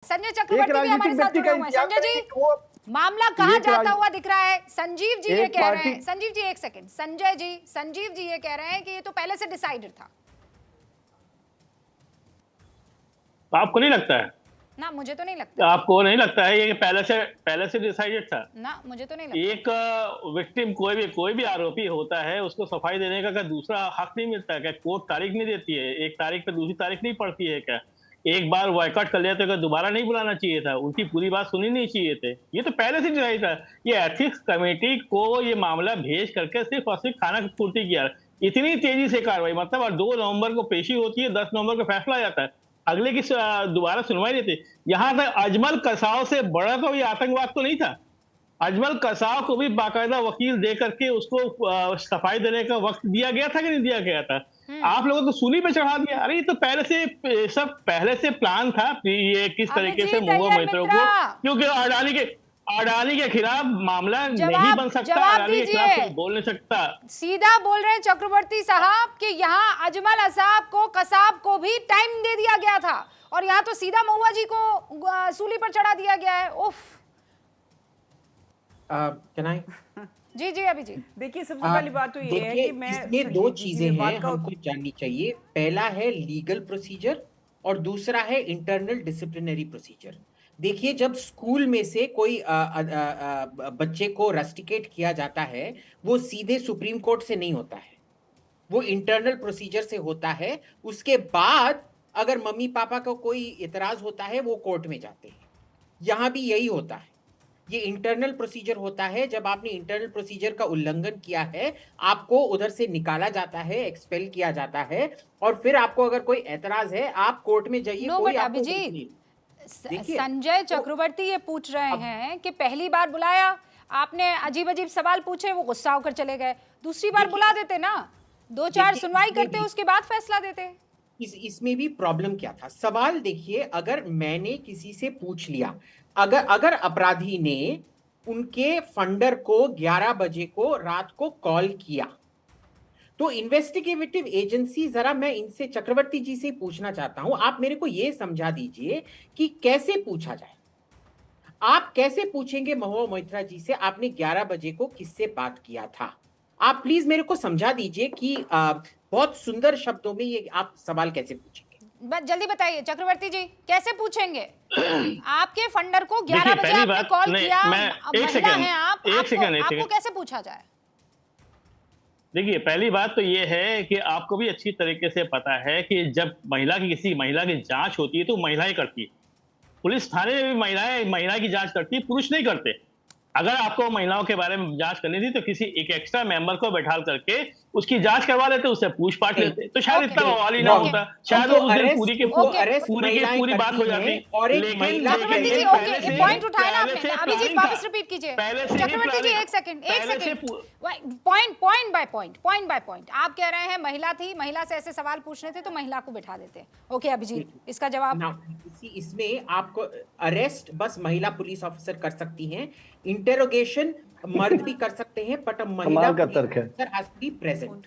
संजय चक्रवर्ती भी हमारे साथ जुड़े हुए हैं। संजय जी, मामला कहाँ जाता हुआ दिख रहा है? संजीव जी ये कह रहे हैं, संजीव जी एक सेकंड, संजीव जी ये कह रहे हैं कि ये तो पहले से डिसाइडेड था। आपको नहीं लगता है? ना, मुझे तो नहीं लगता। आपको नहीं लगता है ये पहले से डिसाइडेड था? ना, मुझे तो नहीं लगता। एक विक्टिम कोई भी आरोपी होता है, उसको सफाई देने का क्या दूसरा हक नहीं मिलता है क्या? कोर्ट तारीख नहीं देती है, एक तारीख पे दूसरी तारीख नहीं पड़ती है क्या? एक बार बॉयकॉट कर लिया तो क्या दोबारा नहीं बुलाना चाहिए था? उनकी पूरी बात सुननी नहीं चाहिए थे? ये तो पहले से डिसाइड था। ये एथिक्स कमेटी को ये मामला भेज करके सिर्फ और सिर्फ खाना पूर्ति किया। इतनी तेजी से कार्रवाई, मतलब 2 नवंबर को पेशी होती है, 10 नवंबर को फैसला आ जाता है, अगले की दोबारा सुनवाई नहीं थी। यहाँ तक अजमल कसाव से बड़ा तो ये आतंकवाद तो नहीं था। अजमल कसाव को भी बाकायदा वकील दे करके उसको सफाई देने का वक्त दिया गया था कि नहीं दिया गया था? आप लोगों तो सूली पे चढ़ा दिया। अरे ये तो पहले से प्लान था ये किस तरीके से महुआ मोइत्रा को, क्योंकि अडानी के खिलाफ मामला नहीं बन सकता, अडानी के खिलाफ कोई बोल नहीं सकता। सीधा बोल रहे हैं चक्रवर्ती साहब कि यहाँ अजमल कसाब को भी टाइम दे दिया गया था और यहाँ तो सीधा महुआ जी को सूली पर चढ़ा दिया गया है। उफ। Can I? जी जी अभी जी। देखिए, सबसे पहली बात तो ये है कि मैं इसमें 2 चीजें हैं हमको जाननी चाहिए। पहला है लीगल प्रोसीजर और दूसरा है इंटरनल डिसिप्लिनरी प्रोसीजर। देखिए, जब स्कूल में से कोई बच्चे को रस्टिकेट किया जाता है, वो सीधे सुप्रीम कोर्ट से नहीं होता है, वो इंटरनल प्रोसीजर से होता है। उसके बाद अगर मम्मी पापा को कोई इतराज होता है, वो कोर्ट में जाते हैं। यहां भी यही होता है, ये इंटरनल प्रोसीजर होता है। जब आपने इंटरनल प्रोसीजर का उल्लंघन किया है, आपको उधर से निकाला जाता है, एक्सपेल किया जाता है, और फिर आपको अगर कोई एतराज है, आप कोर्ट में जाइए। कोई आपको संजय चक्रवर्ती ये पूछ रहे हैं कि पहली बार बुलाया आपने, अजीब अजीब सवाल पूछे, वो गुस्सा होकर चले गए। दूसरी बार बुला देते ना, 2-4 सुनवाई करते, उसके बाद फैसला देते। इसमें भी प्रॉब्लम क्या था? सवाल देखिए, अगर मैंने किसी से पूछ लिया, अगर अपराधी ने उनके फंडर को 11 बजे को रात को कॉल किया, तो इन्वेस्टिगेटिव एजेंसी, जरा मैं इनसे, चक्रवर्ती जी से पूछना चाहता हूं, आप मेरे को यह समझा दीजिए कि कैसे पूछा जाए। आप कैसे पूछेंगे महुआ मोइत्रा जी से आपने 11 बजे को किससे बात किया था? आप प्लीज मेरे को समझा दीजिए कि बहुत सुंदर शब्दों में ये आप सवाल कैसे पूछेंगे। जल्दी बताइए चक्रवर्ती जी, कैसे पूछेंगे? आपके फंडर को 11 बजे आपने कॉल किया, महिला हैं आप, आपको कैसे पूछा जाए? देखिए, पहली बात तो ये है कि आपको भी अच्छी तरीके से पता है कि जब किसी महिला की जांच होती है तो महिलाएं करती है। पुलिस थाने में भी महिला की जांच करती है, पुरुष नहीं करते। अगर आपको महिलाओं के बारे में जांच करनी थी तो किसी एक एक्स्ट्रा मेंबर को बैठाल करके उसकी जांच करवा लेते, उससे पूछ-पाछ लेते, तो शायद इतना बवाल ही ना होता, शायद उस दिन पूरी बात हो जाती। लेकिन चक्रवर्ती जी, ओके, पॉइंट उठाया ना आपने। अभिजीत वापस रिपीट कीजिए। चक्रवर्ती जी एक सेकंड, पॉइंट बाय पॉइंट। आप कह रहे हैं महिला थी, महिला से ऐसे सवाल पूछने थे तो महिला को बिठा देते। ओके अभिजीत, इसका जवाब? इसमें आपको अरेस्ट बस महिला पुलिस ऑफिसर कर सकती हैं, इंटेरोगेशन मर्द भी कर सकते हैं, बट महिला police officer has to be present.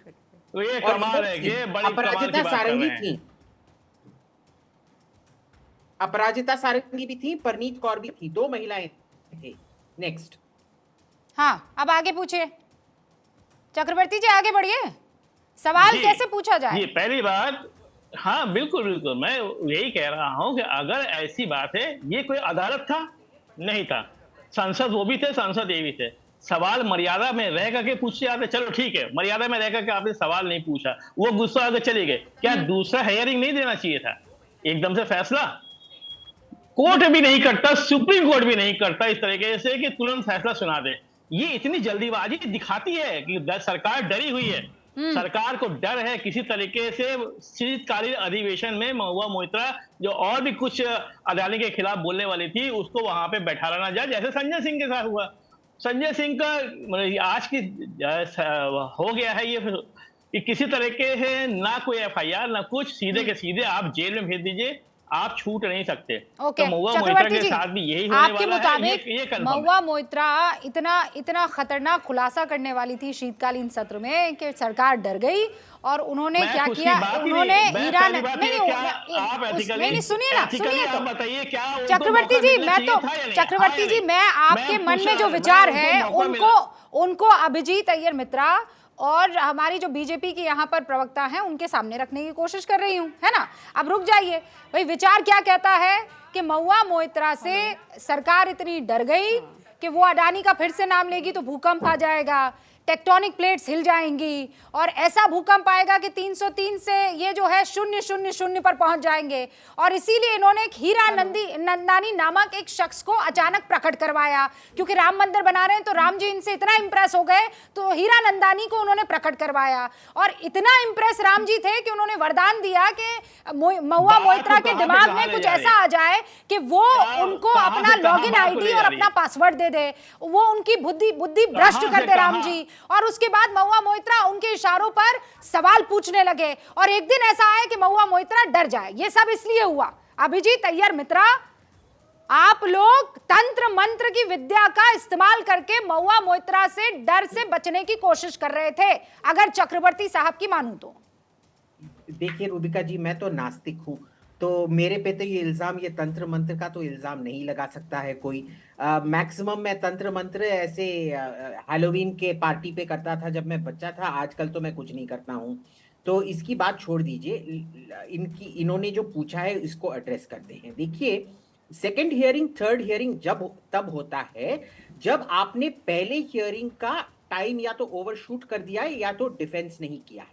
तो ये कमाल है, ये बड़ी अपराजिता सारंगी थी, अपराजिता सारंगी भी थी, परनीत कौर भी थी, 2 महिलाएं थी। नेक्स्ट। हाँ, अब आगे पूछिए चक्रवर्ती जी, आगे बढ़िए। सवाल कैसे पूछा जाए? ये पहली बात, हाँ बिल्कुल, मैं यही कह रहा हूं कि अगर ऐसी बात है, ये कोई अदालत था? नहीं था। संसद वो भी थे, संसद ये भी थे। सवाल मर्यादा में रह करके पूछे जाते, चलो ठीक है, मर्यादा में रह करके आपने सवाल नहीं पूछा, वो गुस्सा आकर चले गए, क्या दूसरा हेयरिंग नहीं देना चाहिए था? एकदम से फैसला कोर्ट भी नहीं करता, सुप्रीम कोर्ट भी नहीं करता इस तरीके से कि तुरंत फैसला सुना दे। ये इतनी जल्दीबाजी दिखाती है कि सरकार डरी हुई है। सरकार को डर है किसी तरीके से शीतकालीन अधिवेशन में महुआ मोइत्रा जो और भी कुछ अदालत के खिलाफ बोलने वाली थी, उसको वहां पे बैठा ना जाए, जैसे संजय सिंह के साथ हुआ। संजय सिंह का आज की हो गया है ये किसी तरीके से ना कोई एफआईआर ना कुछ, सीधे के सीधे आप जेल में भेज दीजिए। आप छूट नहीं सकते। ओके, तो महुआ मोइत्रा चक्रवर्ती के जी, साथ भी यही होने आपके वाला है, मुताबिक ये confirm है। महुआ मोइत्रा इतना खतरनाक खुलासा करने वाली थी शीतकालीन सत्र में कि सरकार डर गई और उन्होंने मैं क्या कुछ की किया, बात ही उन्होंने नहीं, मैं हीरा पहली बात ये क्या आप नहीं सुनिए ना, सुनिए आप तो बताइए क्या उनको चक्रवर्ती मौका जी, मिलना मैं तो चाहिए था या नहीं? चक्रवर्ती हाँ जी, या नहीं? मैं आपके मैं मन पूछ में जो रहा- विचार मैं है उनको मौका उनको अभिजीत अय्यर मित्रा और हमारी जो बीजेपी की यहाँ पर प्रवक्ता हैं उनके सामने रखने की कोशिश कर रही हूँ, है ना। अब रुक जाइए भाई, विचार क्या कहता है कि महुआ मोइत्रा से सरकार इतनी डर गई कि वो अडानी का फिर से नाम लेगी तो भूकंप आ जाएगा, टेक्टोनिक प्लेट्स हिल जाएंगी और ऐसा भूकंप आएगा कि 303 से ये जो है 000 पर पहुंच जाएंगे। और इसीलिए इन्होंने एक हीरा नंदानी नामक एक शख्स को अचानक प्रकट करवाया, क्योंकि राम मंदिर बना रहे हैं तो राम जी इनसे इतना इंप्रेस हो गए तो हीरा नंदानी को उन्होंने प्रकट करवाया। और इतना इंप्रेस राम जी थे कि उन्होंने वरदान दिया कि महुआ मोइत्रा के दिमाग में कुछ ऐसा आ जाए कि वो उनको अपना लॉगिन आईडी और अपना पासवर्ड दे दे, वो उनकी बुद्धि भ्रष्ट कर दे राम जी। और उसके बाद महुआ मोइत्रा उनके इशारों पर सवाल पूछने लगे और एक दिन ऐसा आया कि महुआ मोइत्रा डर जाए। ये सब इसलिए हुआ। अभिजीत अय्यर मित्रा, आप लोग तंत्र मंत्र की विद्या का इस्तेमाल करके महुआ मोइत्रा से डर से बचने की कोशिश कर रहे थे, अगर चक्रवर्ती साहब की मानूं तो। देखिए रूबिका जी, मैं तो नास्तिक हूँ, तो मेरे पे तो ये तंत्र मंत्र का तो इल्जाम नहीं लगा सकता है कोई। मैक्सिमम मैं तंत्र मंत्र ऐसे हैलोवीन के पार्टी पे करता था जब मैं बच्चा था, आजकल तो मैं कुछ नहीं करता हूँ। तो इसकी बात छोड़ दीजिए, इन्होंने जो पूछा है इसको एड्रेस करते हैं। देखिए, सेकंड हियरिंग थर्ड हियरिंग तब होता है जब आपने पहले हियरिंग का टाइम या तो ओवरशूट कर दिया है या तो डिफेंस नहीं किया है।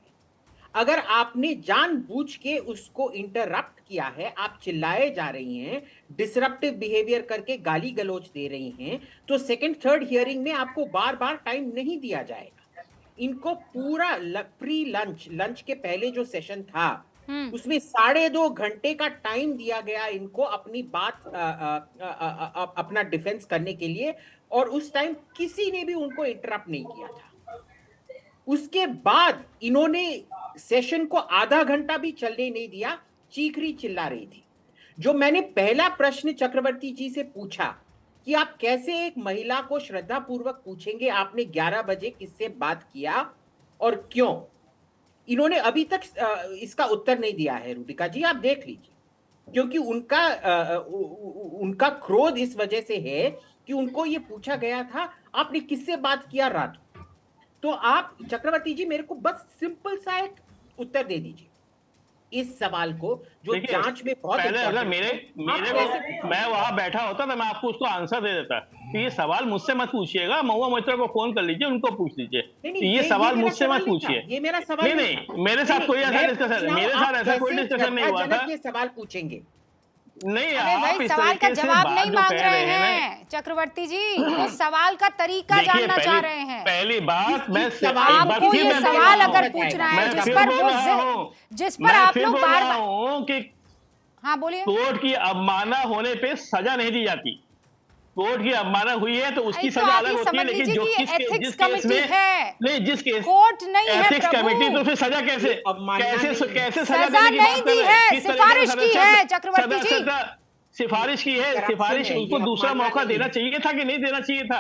अगर आपने जानबूझ के उसको इंटरप्ट किया है, आप चिल्लाए जा रही हैं, डिसरप्टिव बिहेवियर करके गाली गलौज दे रही हैं, तो सेकंड थर्ड हियरिंग में आपको बार बार टाइम नहीं दिया जाएगा। इनको पूरा प्री लंच के पहले जो सेशन था उसमें 2.5 घंटे का टाइम दिया गया इनको अपनी बात अपना डिफेंस करने के लिए, और उस टाइम किसी ने भी उनको इंटरप्ट नहीं किया था। उसके बाद इन्होंने सेशन को आधा घंटा भी चलने नहीं दिया, चीखरी चिल्ला रही थी। जो मैंने पहला प्रश्न चक्रवर्ती जी से पूछा कि आप कैसे एक महिला को श्रद्धा पूर्वक पूछेंगे आपने 11 बजे किससे बात किया और क्यों, इन्होंने अभी तक इसका उत्तर नहीं दिया है। रूबिका जी, आप देख लीजिए, क्योंकि उनका क्रोध इस वजह से है कि उनको ये पूछा गया था आपने किससे बात किया रात को। तो आप चक्रवर्ती जी मेरे को बस सिंपल सा एक उत्तर दे दीजिए इस सवाल को, जो जांच में बहुत पहले अगर मैं वहां बैठा होता तो मैं आपको उसको आंसर दे देता कि ये सवाल मुझसे मत पूछिएगा, महुआ मोइत्रा को फोन कर लीजिए, उनको पूछ लीजिए। ये सवाल मुझसे मत पूछिए। ये मेरा सवाल नहीं, मेरे साथ कोई ऐसा डिस्कशन, मेरे साथ ऐसा कोई डिस्कशन नहीं हुआ था। ये सवाल पूछेंगे नहीं, अरे भाई, सवाल का जवाब नहीं मांग रहे हैं चक्रवर्ती जी, वो सवाल का तरीका जानना चाह रहे हैं। पहली बात, मैं आपको ये सवाल अगर पूछना है जिस पर आप लोग बार-बार कि हाँ बोलिए, कोर्ट की अवमानना होने पे सजा नहीं दी जाती। कोर्ट की अवमानना हुई है तो उसकी सजा अलग होती है, लेकिन जो जिस केस में नहीं, जिस केस कोर्ट नहीं है एथिक्स कमेटी, तो फिर सजा कैसे सजा नहीं दी है, सिफारिश की है चक्रवर्ती जी, सिफारिश की है। सिफारिश उनको दूसरा मौका देना चाहिए था कि नहीं देना चाहिए था?